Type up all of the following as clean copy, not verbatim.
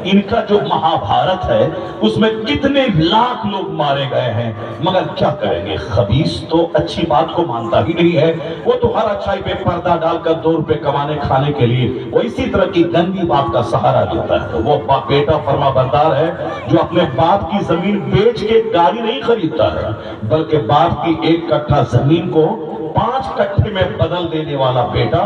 इनका जो महाभारत है उसमें कितने लाख लोग मारे गए हैं, मगर क्या करेंगे, खबीस तो अच्छी बात को मानता ही नहीं है। वो तो हर अच्छाई पे पर्दा डालकर 2 रुपए कमाने खाने के लिए वो इसी तरह की गंदी बात का सहारा लेता है। वो बेटा फर्माबरदार है जो अपने बाप की जमीन बेच के गाड़ी नहीं खरीदता है, बल्कि बाप की 1 कट्ठा जमीन को 5 कट्ठे में बदल देने वाला बेटा,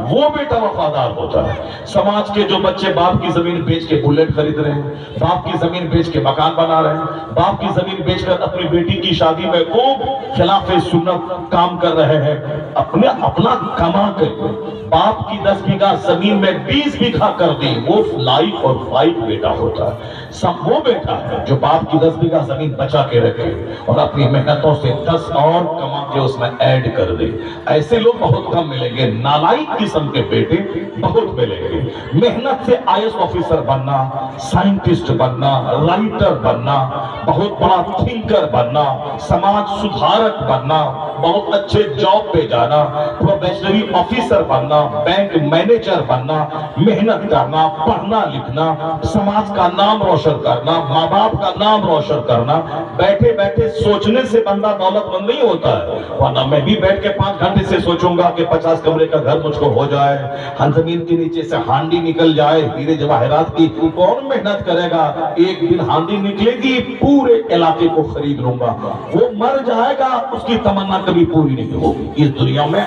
वो बेटा वफादार होता है। समाज के जो बच्चे बाप की जमीन बेच के बुलेट खरीद रहे हैं, बाप की जमीन बेच के मकान बना रहे हैं, बाप की जमीन बेचकर अपनी बेटी की शादी में खूब खिलाफे सुन्नत काम कर रहे हैं, अपना कमा कर बाप की 10 बीघा जमीन में 20 बीघा कर दी, वो लाइफ और फाइट बेटा होता है। सब वो बेटा है जो बाप की 10 बीघा जमीन बचा के रखे और अपनी मेहनतों से 10 और कमा के उसमें ऐड कर दे। ऐसे लोग बहुत कम मिलेंगे, नालायक किस्म के बेटे बहुत मिलेंगे। मेहनत से आईएएस ऑफिसर बनना, साइंटिस्ट बनना, राइटर बनना, बहुत बड़ा थिंकर बनना, समाज सुधारक बनना, बहुत अच्छे जॉब पे जाना, प्रोबेशनरी ऑफिसर बनना, बैंक मैनेजर बनना, मेहनत करना, पढ़ना लिखना, समाज का नाम रोशन करना, माँ बाप का नाम रोशन करना। बैठे बैठे सोचने से बंदा दौलतमंद नहीं होता है, वरना मैं भी बैठ के 5 घंटे से सोचूंगा कि 50 कमरे का घर मुझको हो जाए, हर जमीन के नीचे से हांडी निकल जाए हीरे जवाहरात की, कौन मेहनत करेगा। एक दिन हांडी निकलेगी, पूरे इलाके को खरीद लूंगा। वो मर जाएगा, उसकी तमन्ना कभी पूरी नहीं होगी। इस दुनिया में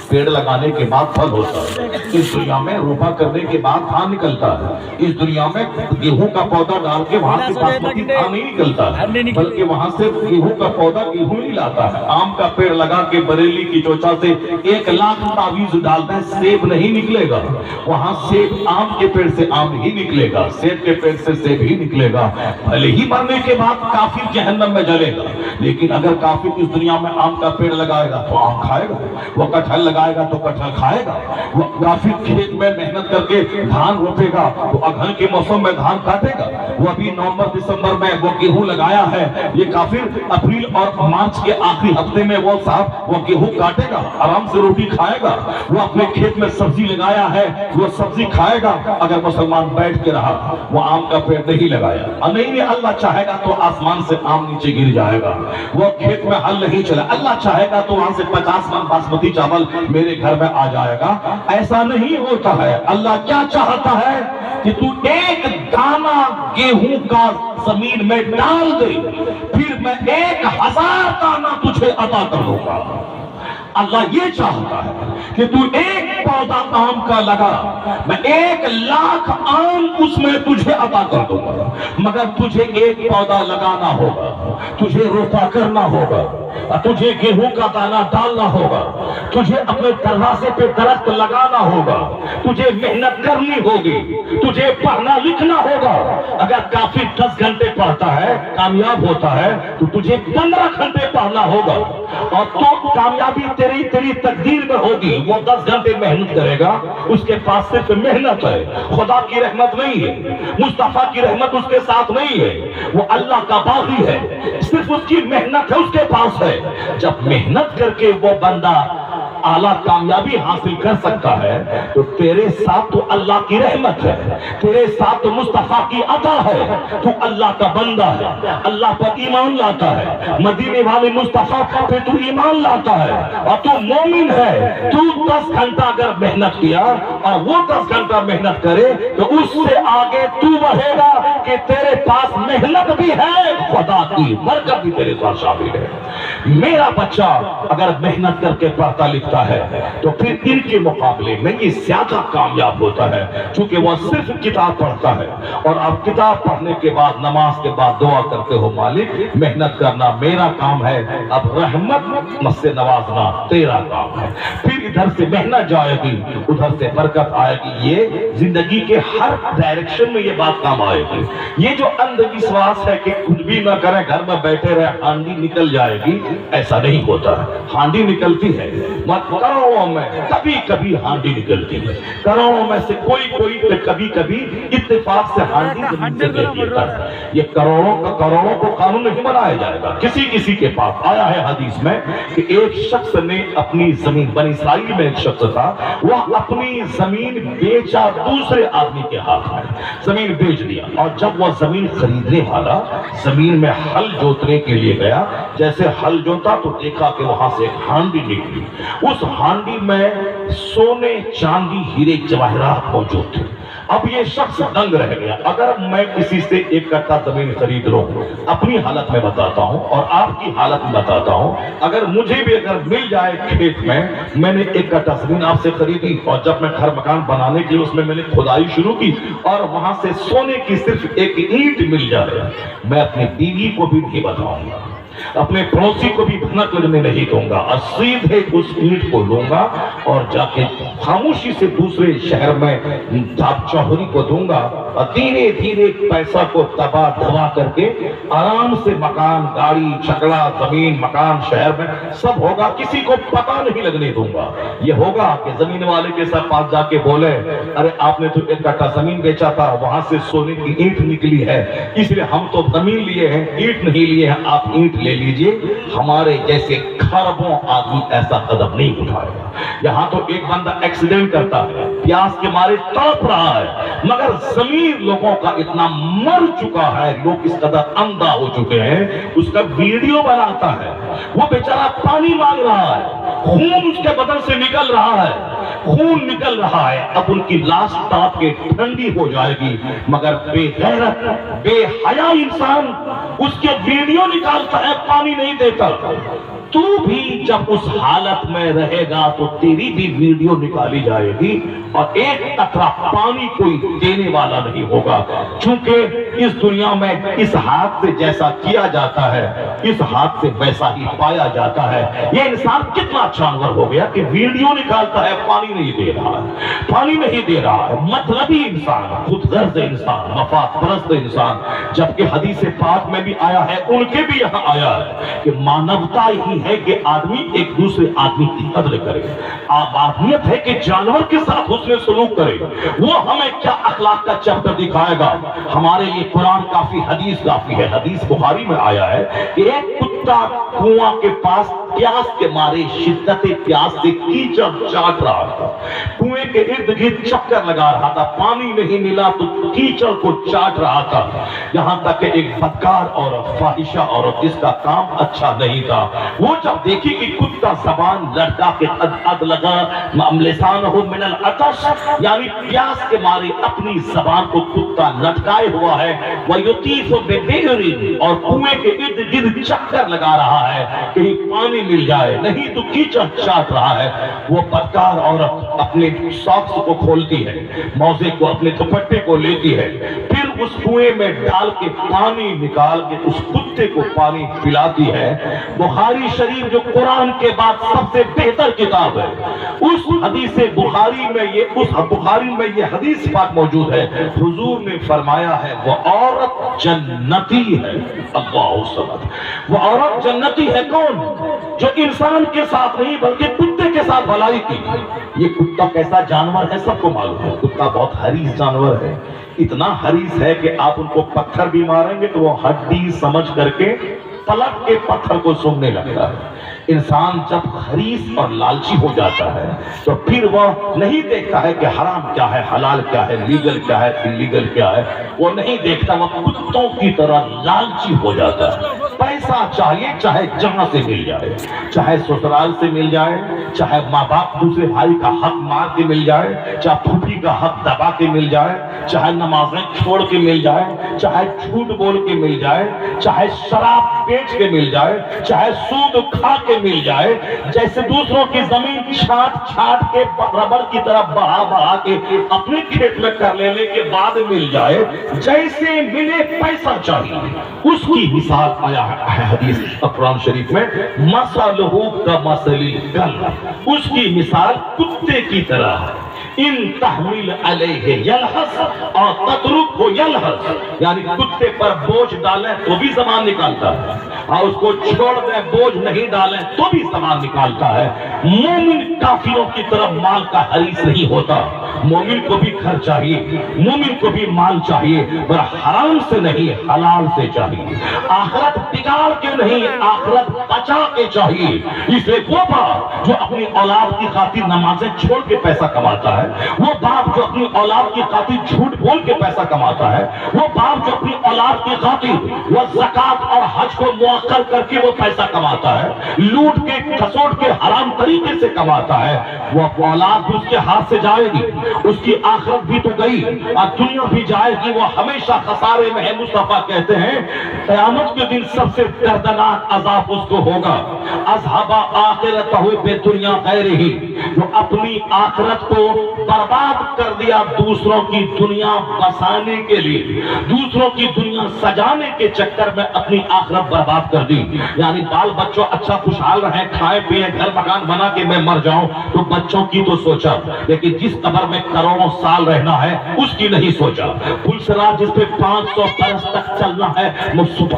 पेड़ लगाने के बाद फल होता है, इस दुनिया में रोपा करने के बाद धान निकलता है, इस दुनिया में गेहूं का पौधा डाल के वहां से बासमती धान नहीं निकलता है, बल्कि वहां से गेहूं का पौधा गेहूं नहीं लाता है। आम का पेड़ लगा के बरेली की चोचा से 1 लाख तावीज डाल दें, सेब नहीं निकलेगा। वहां सेब, आम के पेड़ से आम ही निकलेगा, सेब के पेड़ से सेब ही निकलेगा। भले ही मरने के बाद काफिर जहन्नम में जलेगा, लेकिन अगर काफिर इस दुनिया में आम का पेड़ लगाएगा तो आम खाएगा, वो कटहल लगाएगा तो कटहल खाएगा, वो काफिर खेत में मेहनत करके धान रोपेगा तो अगहन के मौसम में धान काटेगा। वो अभी नवंबर दिसंबर में वो गेहूं लगाया है, ये काफिर अप्रैल और मार्च के आखिरी हफ्ते में वो साहब वो गेहूं काटेगा, आराम से रोटी खाएगा। वो अपने खेत में सब्जी लगाया है, वो सब्जी खाएगा। अगर मुसलमान बैठ के रहा, वो आम का पेड़ नहीं लगाया, नहीं अल्लाह चाहेगा तो आसमान से आम नीचे गिर जाएगा। वो खेत में हल नहीं चला, अल्लाह चाहेगा तो वहां से 50 मन बासमती चावल मेरे घर में आ जाएगा। ऐसा नहीं होता है। अल्लाह क्या चाहता है कि तू एक दाना गेहूं का जमीन में डाल दे, फिर मैं 1000 दाना तुझे अता कर दूंगा। अल्लाह ये चाहता है कि तू एक पौधा आम का लगा, मैं 1 लाख आम उसमें तुझे अता कर दूंगा, मगर तुझे एक पौधा लगाना होगा, तुझे रोपा करना होगा, तुझे गेहूं का दाना डालना होगा, तुझे अपने दरवाजे पे दरख्त लगाना होगा, तुझे मेहनत करनी होगी, तुझे पढ़ना लिखना होगा। अगर काफी 10 घंटे पढ़ता है, कामयाब होता है, तो तुझे 15 घंटे पढ़ना होगा, और तो कामयाबी तेरी तकदीर में होगी। वो 10 घंटे मेहनत करेगा, उसके पास सिर्फ मेहनत है, खुदा की रहमत नहीं है, मुस्तफा की रहमत उसके साथ नहीं है, वो अल्लाह का बागी है, सिर्फ उसकी मेहनत है उसके पास है। जब मेहनत करके वो बंदा आला कामयाबी हासिल कर सकता है, तो तेरे साथ तो अल्लाह की रहमत है, तेरे साथ तो मुस्तफा की अता है। तू अल्लाह का बंदा है, अल्लाह पर ईमान लाता है, मदीने वाले मुस्तफा पे तू ईमान लाता है, और तू मोमिन है। तू 10 घंटा अगर मेहनत किया और वो 10 घंटा मेहनत करे, तो उससे आगे तू बढ़ेगा कि तेरे पास मेहनत भी है, खुदा की बरकत भी तेरे साथ शामिल है। मेरा बच्चा अगर मेहनत करके पढ़ता लिखता है, तो फिर इनके मुकाबले में ये ज्यादा कामयाब होता है, क्योंकि वह सिर्फ किताब पढ़ता है। और अब किताब पढ़ने के बाद, नमाज के बाद दुआ करते हो, मालिक मेहनत करना मेरा काम है, अब रहमत मुझसे नवाजना तेरा काम है। फिर इधर से मेहनत जाएगी, उधर से बरकत आएगी। ये जिंदगी के हर डायरेक्शन में ये बात काम आएगी। یہ جو اندھ وشواس ہے کہ کچھ بھی نہ کریں گھر میں بیٹھے رہے ہانڈی نکل جائے گی، ایسا نہیں ہوتا ہے۔ ہانڈی نکلتی ہے، کروڑوں میں کبھی کبھی ہانڈی نکلتی ہے، کروڑوں میں سے کوئی کبھی کبھی اتفاق سے ہانڈی زمین سے گر لیتا ہے۔ یہ کروڑوں کو قانون نہیں بنایا جائے گا، کسی کے پاس آیا ہے حدیث میں کہ ایک شخص نے اپنی زمین، بنی اسرائیل میں ایک شخص تھا، وہ اپنی زمین بیچا دوسرے آدمی کے ہاتھ میں، زمین بیچ دیا، اور جب وہ زمین خریدنے والا زمین میں ہل جوتنے کے لیے گیا، جیسے ہل جوتا تو دیکھا کہ وہاں سے ایک ہانڈی نکلی، اس ہانڈی میں سونے چاندی ہیرے جواہرات موجود تھے۔ اب یہ شخص دنگ رہ گیا، اگر میں کسی سے ایک کٹھا زمین خرید لوں، اپنی حالت میں بتاتا ہوں اور آپ کی حالت میں بتاتا ہوں، اگر مجھے بھی اگر مل جائے کھیت میں نے ایک کٹھا زمین آپ سے خریدی، اور جب میں گھر مکان بنانے کے لیے اس میں نے کھدائی شروع کی اور وہاں سے سونے کی صرف ایک اینٹ مل جائے، میں اپنی بیوی کو بھی نہیں بتاؤں گا، اپنے پڑوسی کو بھی بھنک لگنے نہیں دوں گا، اور سیدھے اس اینٹ کو لوں گا اور جا کے خاموشی سے دوسرے شہر میں چوہری کو دوں گا، اور دھیرے دھیرے پیسہ کو تباہ دھوا کر کے آرام سے مکان، گاڑی، چھکڑا، زمین، مکان شہر میں سب ہوگا، کسی کو پتہ نہیں لگنے دوں گا۔ یہ ہوگا کہ زمین والے کے ساتھ پاس جا کے بولے، ارے آپ نے تو ایک کٹھا زمین بیچا تھا، وہاں سے سونے کی اینٹ نکلی ہے، اس لیے ہم تو زمین لیے ہیں، اینٹ نہیں لیے ہیں، آپ اینٹ لے لیجئے۔ ہمارے جیسے کھربوں آدمی ایسا قدم نہیں اٹھائے گا۔ یہاں تو ایک بندہ ایکسیڈنٹ کرتا ہے، پیاس کے مارے تڑپ رہا ہے، مگر ضمیر لوگوں کا اتنا مر چکا ہے، لوگ اس قدر اندھا ہو چکے ہیں، اس کا ویڈیو بناتا ہے، وہ بیچارہ پانی مانگ رہا ہے، خون اس کے بدن سے نکل رہا ہے، خون نکل رہا ہے، اب ان کی لاش تاپ کے ٹھنڈی ہو جائے گی، مگر بے غیرت، بے حیا انسان اس کے ویڈیو نکالتا ہے، پانی نہیں دیتا۔ تو بھی جب اس حالت میں رہے گا تو تیری بھی ویڈیو نکالی جائے گی، اور ایک قطرہ پانی کوئی دینے والا نہیں ہوگا، چونکہ اس دنیا میں اس ہاتھ سے جیسا کیا جاتا ہے اس ہاتھ سے ویسا ہی پایا جاتا ہے۔ یہ انسان کتنا جانور ہو گیا کہ ویڈیو نکالتا ہے، پانی نہیں دے رہا ہے، پانی نہیں دے رہا ہے، مطلبی انسان، خود غرض انسان، مفاد پرست انسان، جبکہ حدیث پاک میں بھی آیا ہے، ان کے بھی یہاں آیا ہے کہ مانوتا ہی ہے کہ آدمی ایک دوسرے آدمی کی قدر کرے، آدمیت ہے کہ جانور کے ساتھ حسن سلوک کرے۔ وہ ہمیں کیا اخلاق کا چیپٹر دکھائے گا؟ ہمارے لیے قرآن کافی، حدیث کافی ہے۔ حدیث بخاری میں آیا ہے کہ ایک کتا کنواں کے پاس پیاس کے مارے شدت پیاس سے کیچڑ چاٹ رہا تھا، کنویں کے ارد گرد چکر لگا رہا تھا، پانی نہیں ملا تو کیچڑ کو چاٹ رہا تھا، یہاں تک کہ ایک بدکار عورت، فاحشہ عورت، جس کا کام اچھا نہیں تھا، وہ جب دیکھی کہ کتا زبان لڑکا کے اد لگا لسانہ من العطش، یعنی پیاس کے مارے اپنی زبان کو کتا لٹکائے ہوا ہے، وَيُطِيفُ بِبِئْرٍ، اور کنویں کے ارد گرد چکر لگا رہا ہے کہیں پانی مل جائے، نہیں تو کیچڑ چاٹ رہا ہے، وہ بدکار عورت اپنے ساکس کو کھولتی ہے، موزے کو، اپنے دوپٹے کو لیتی ہے، پھر اس کنویں میں ڈال کے پانی نکال کے اس کتے کو پانی پلاتی ہے۔ بخاری شریف جو قرآن کے بعد سب سے بہتر کتاب ہے، اس حدیث بخاری میں یہ حدیث پاک موجود ہے، حضور نے فرمایا ہے وہ عورت جنتی ہے۔ اللہ صمد، وہ عورت جنتی ہے کون؟ جو انسان کے ساتھ نہیں بلکہ کتے کے ساتھ بھلائی کی۔ یہ کتا کیسا جانور ہے سب کو معلوم ہے، کتا بہت حریص جانور ہے، اتنا حریص ہے کہ آپ ان کو پتھر بھی ماریں گے تو وہ ہڈی سمجھ کر کے پلٹ کے پتھر کو سونگنے لگتا ہے۔ انسان جب حریص اور لالچی ہو جاتا ہے تو پھر وہ نہیں دیکھتا ہے کہ حرام کیا ہے، حلال کیا ہے، لیگل کیا ہے، انلیگل کیا ہے، وہ نہیں دیکھتا، وہ کتوں کی طرح لالچی ہو جاتا ہے۔ پیسہ چاہیے چاہے جہاں سے مل جائے، چاہے سسرال سے مل جائے، چاہے ماں باپ دوسرے بھائی کا حق مار کے مل جائے، چاہے پھوپھی کا حق دبا کے مل جائے، چاہے نمازیں چھوڑ کے مل جائے، چاہے جھوٹ بول کے مل جائے، چاہے شراب بیچ کے مل جائے، چاہے سود کھا کے مل جائے، جیسے دوسروں کی زمین چھاٹ چھاٹ کے ربڑ کی طرح بہا بہا کے اپنے کھیت میں کر لینے کے بعد مل جائے، جیسے ملے پیسہ چاہیے۔ اس کی مثال آیا ہے حدیث قرآن شریف میں، مثلہ کمثل الکلب، اس کی مثال کتے کی طرح ہے، ان تحمل علیہ یلحس اور تترکہ यलहस यानी कुत्ते पर बोझ डालें तो भी ज़बान निकालता है, और उसको छोड़ दें बोझ नहीं डालें तो भी ज़बान निकालता है। मोमिन काफिरों की तरफ माल का हरीस नहीं होता। मोमिन को भी घर चाहिए, मोमिन को भी माल चाहिए, पर हराम से नहीं, हलाल से चाहिए। आखिरत बिगाड़ के नहीं, आखिरत बचा के चाहिए। इसलिए वो बाप जो अपनी औलाद की खातिर नमाजें छोड़ के पैसा कमाता है, वो बाप जो अपनी औलाद की खातिर झूठ बोल के पैसा कमाता है, वो बाप जो अपनी औलाद की खातिर वो ज़कात और हज को मुअक्कर करके वो पैसा कमाता है, लूट के खसोट के हराम तरीके से कमाता है, वो औलाद भी उसके हाथ से जाएगी, उसकी आखिरत भी तो गई और दुनिया भी जाएगी, वो हमेशा खसारे में है। मुस्तफा कहते हैं क़यामत के दिन सबसे दर्दनाक अजाब उसको होगा, अज़हबा आखिरतहु बिदुनिया गैरिही, जो अपनी आखिरत को बर्बाद कर दिया दूसरों की दुनिया बसाने के लिए, दूसरों की दुनिया सजाने के चक्कर में अपनी आखिरत बर्बाद कर दी। यानी बाल बच्चों अच्छा खुशहाल रहे, खाए पिए, घर मकान बना के मैं मर जाऊं, तो बच्चों की तो सोचा, लेकिन जिस कब्र में करोड़ों साल रहना है उसकी नहीं सोचा। पुलसराज जिस पे 500 बरस तक चलना है,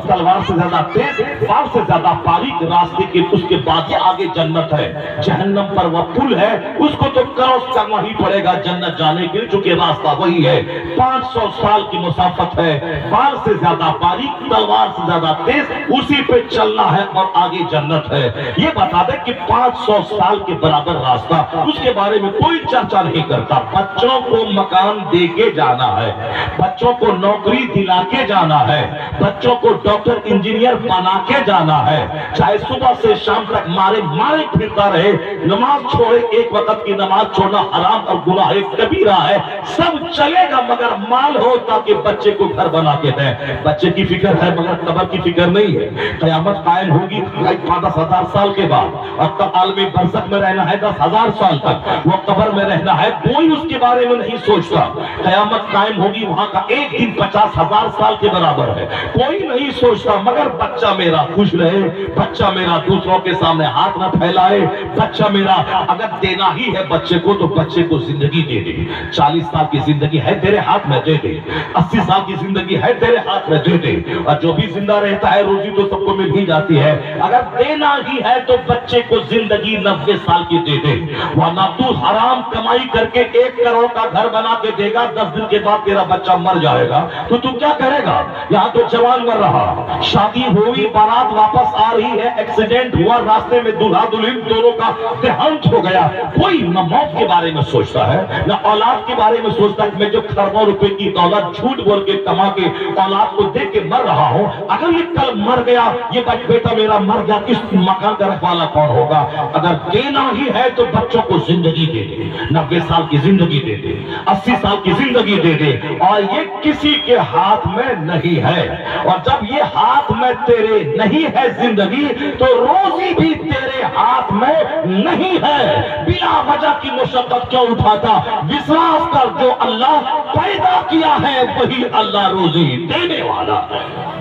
तलवार से ज्यादा तेज, बाल से ज्यादा बारीक रास्ते के, उसके बाद आगे जन्नत है। जहन्नम पर वह पुल है, उसको तो क्रॉस करना ही पड़ेगा जन्नत जाने के लिए, चूंकि रास्ता वही है। 500 साल की मुसाफत है, बाल से ज्यादा बारीक, तलवार से ज्यादा तेज, उसी पे चलना है और आगे जन्नत है। ये बता दे कि 500 साल के बराबर रास्ता, उसके बारे में कोई चर्चा नहीं करता। बच्चों को मकान दे के जाना है, बच्चों को नौकरी दिला के जाना है, बच्चों को डॉक्टर इंजीनियर बना के जाना है, चाहे सुबह से शाम तक मारे मारे फिरता रहे, नमाज छोड़े, एक वक्त की नमाज छोड़ना हराम और गुनाह कबीरा है, सब चलेगा मगर माल हो ताकि बच्चे को घर बना के दें। बच्चे की फिक्र है मगर कब्र की फिक्र नहीं है। क़यामत कायम होगी 10,000 साल के बाद, और तब आलमी बरज़ख में रहना है 10,000 साल तक, वो कब्र में रहना है, कोई उसके बारे में नहीं सोचता। क़यामत कायम होगी, वहां का एक दिन 50,000 साल के बराबर है, कोई नहीं सोचता मगर बच्चा मेरा खुश रहे, बच्चा मेरा दूसरों के सामने हाथ न फैलाए, बच्चा मेरा अगर देना ही है बच्चे को तो बच्चे को जिंदगी दे दे। 40 साल की जिंदगी है तेरे हाथ में, दे दे। 80 साल की जिंदगी है तेरे हाथ में, दे दे। और जो भी जिंदा रहता है रोजी तो सबको मिल ही जाती है, अगर देना ही है तो बच्चे को जिंदगी 90 साल की दे दे। वरना तू हराम कमाई करके 1 करोड़ का घर बना के देगा, 10 दिन के बाद तेरा बच्चा मर जाएगा तो तू क्या करेगा? यहाँ तो जवान मर रहा, शादी हुई, बारात वापस आ रही है, एक्सीडेंट हुआ, रास्ते में दूल्हा दुल्हन दोनों का देहांत हो गया, कोई न मौत के बारे में सोचता है न औलाद के बारे में सोचता है। मैं जो खरबों रुपए की दौलत झूठ बोल के कमा के औलाद को दे के मर रहा हूं, अगर ये कल मर गया, ये बेटा मेरा मर गया, इस मकान का रखवाला कौन होगा? अगर देना ही है तो बच्चों को जिंदगी दे दे, 90 साल की जिंदगी दे दे, 80 साल की जिंदगी दे दे, और ये किसी के हाथ में नहीं है। और जब ये हाथ में तेरे नहीं है जिंदगी, तो रोजी भी तेरे हाथ में नहीं है। बिना वजह की मुशक्कत क्यों उठाता? विश्वास कर जो अल्लाह पैदा किया है वही अल्लाह रोजी देने वाला है।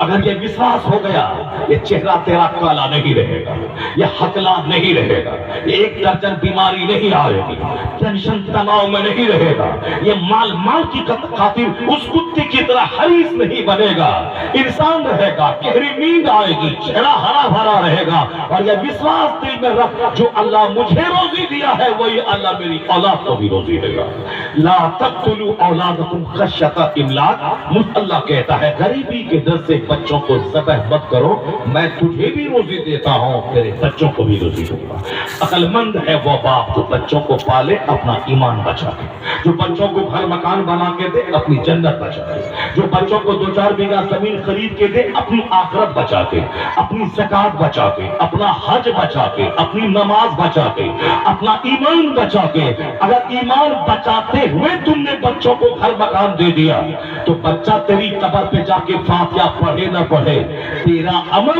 अगर ये विश्वास हो गया, ये चेहरा तेरा काला नहीं रहेगा, ये हकला नहीं रहेगा, ये 1 दर्जन बीमारी नहीं आएगी, टेंशन तनाव में नहीं रहेगा, ये माल की खातिर उस कुत्ते की तरह हरीस नहीं बनेगा, इंसान रहेगा, गहरी नींद आएगी, चेहरा हरा भरा रहेगा। और ये विश्वास दिल में रख, जो अल्लाह मुझे रोजी दिया है वही अल्लाह मेरी औलाद को भी रोजी देगा। ला तक़्तुलू औलादकुम खश्यता इमलाक, अल्लाह कहता है गरीबी के डर से बच्चों को ज़बह मत करो, मैं तुझे भी रोजी देता हूं, तेरे बच्चों को भी रोजी दूंगा। अक्लमंद है वो बाप जो बच्चों को पाले, अपना ईमान बचा के, जो बच्चों को घर मकान बना के दे, अपनी जन्नत बचा के, जो बच्चों को 2-4 बीघा जमीन खरीद के दे, अपनी आखिरत बचा के, अपनी ज़कात बचा के, अपना हज बचा के, अपनी नमाज बचा के, अपना ईमान बचा के। अगर ईमान बचाते हुए तुमने बच्चों को घर मकान दे दिया तो बच्चा तेरी कब्र पे जाके फातिहा पढ़े न पढ़े, तेरा अमल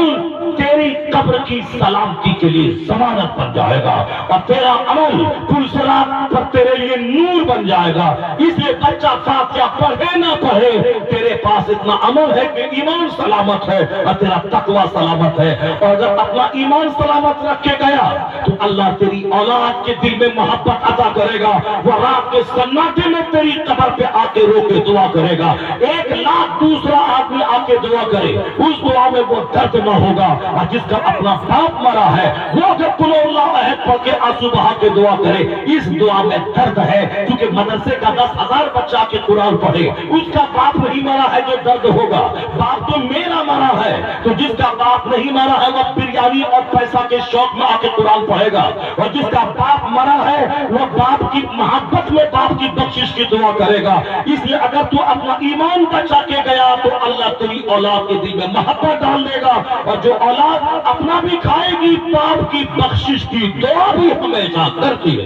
تیری قبر کی سلامتی کے لیے ضمانت بن جائے گا، اور تیرا عمل پلسرات پر تیرے لیے نور بن جائے گا۔ اس لیے بچہ فاتحہ پڑھے نہ پڑھے، تیرے پاس اتنا عمل ہے کہ ایمان سلامت ہے اور تیرا تقوی سلامت ہے، اور جب اپنا ایمان سلامت رکھ کے گیا تو اللہ تیری اولاد کے دل میں محبت عطا کرے گا، وہ رات کے سناٹے میں تیری قبر پہ آ کے رو کے دعا کرے گا، 1,00,000 دوسرا آدمی آ کے دعا کرے، اس دعا میں وہ درد نہ ہوگا، اور جس کا اپنا باپ مرا ہے وہ جب قل اللہ احد پڑھ کے آنسو بہا کے دعا کرے، اس دعا میں درد ہے، کیونکہ مدرسے کا 10,000 بچہ کے قرآن پڑھے، اس کا باپ نہیں مرا ہے جو درد ہوگا، باپ تو میرا مرا ہے، تو جس کا باپ نہیں مرا ہے وہ بریانی اور پیسہ کے شوق میں آ کے قرآن پڑھے گا، اور جس کا باپ مرا ہے وہ باپ کی محبت میں باپ کی بخشش کی دعا کرے گا۔ اس لیے اگر تو اپنا ایمان بچا کے گیا تو اللہ تیری اولاد کے دل میں محبت ڈال دے گا، اور جو اولاد اپنا بھی کھائے گی باپ کی بخشش کی دعا بھی ہمیشہ کرتی ہے۔